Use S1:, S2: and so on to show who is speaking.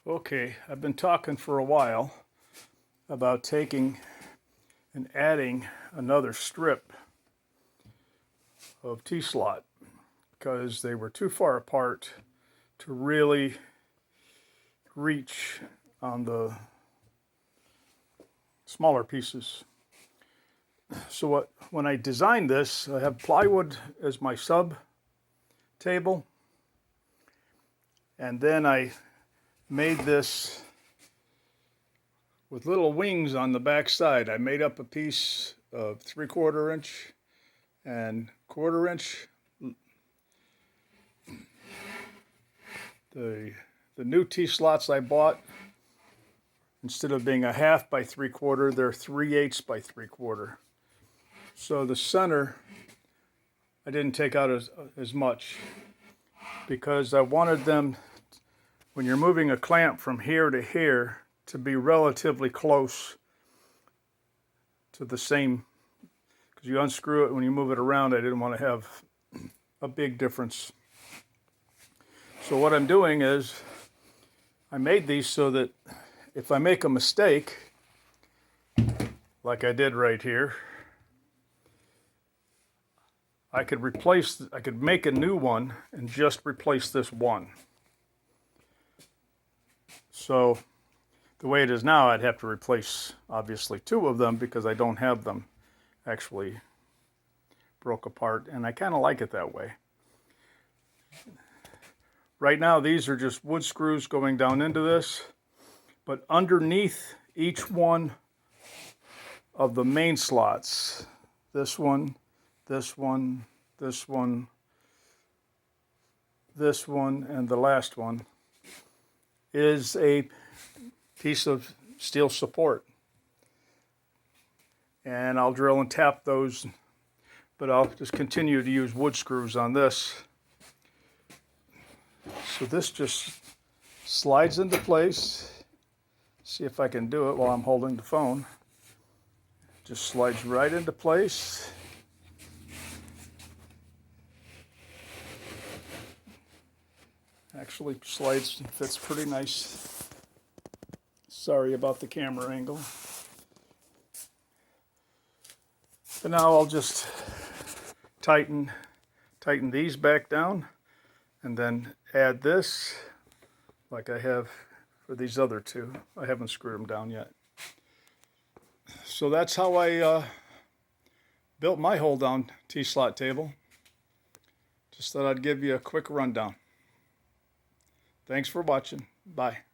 S1: Okay, I've been talking for a while about taking and adding another strip of T-slot because they were too far apart to really reach on the smaller pieces. So when I designed this, I have plywood as my sub table, and then I made this with little wings on the back side. I made up a piece of 3/4 inch and 1/4 inch. The new T-slots I bought, instead of being 1/2 by 3/4, they're 3/8 by 3/4. So the center, I didn't take out as much because I wanted them, when you're moving a clamp from here to here, to be relatively close to the same, because you unscrew it when you move it around. I didn't want to have a big difference. So what I'm doing is I made these so that if I make a mistake, like I did right here, I could make a new one and just replace this one. So the way it is now, I'd have to replace, obviously, 2 of them because I don't have them actually broke apart, and I kind of like it that way. Right now, these are just wood screws going down into this, but underneath each one of the main slots, this one, this one, this one, this one, and the last one, is a piece of steel support. And I'll drill and tap those, but I'll just continue to use wood screws on this. So this just slides into place. See if I can do it while I'm holding the phone. Just slides right into place. Actually slides and fits pretty nice. Sorry about the camera angle. But now I'll just tighten these back down and then add this like I have for these other 2. I haven't screwed them down yet. So that's how I built my hold-down T-slot table. Just thought I'd give you a quick rundown. Thanks for watching. Bye.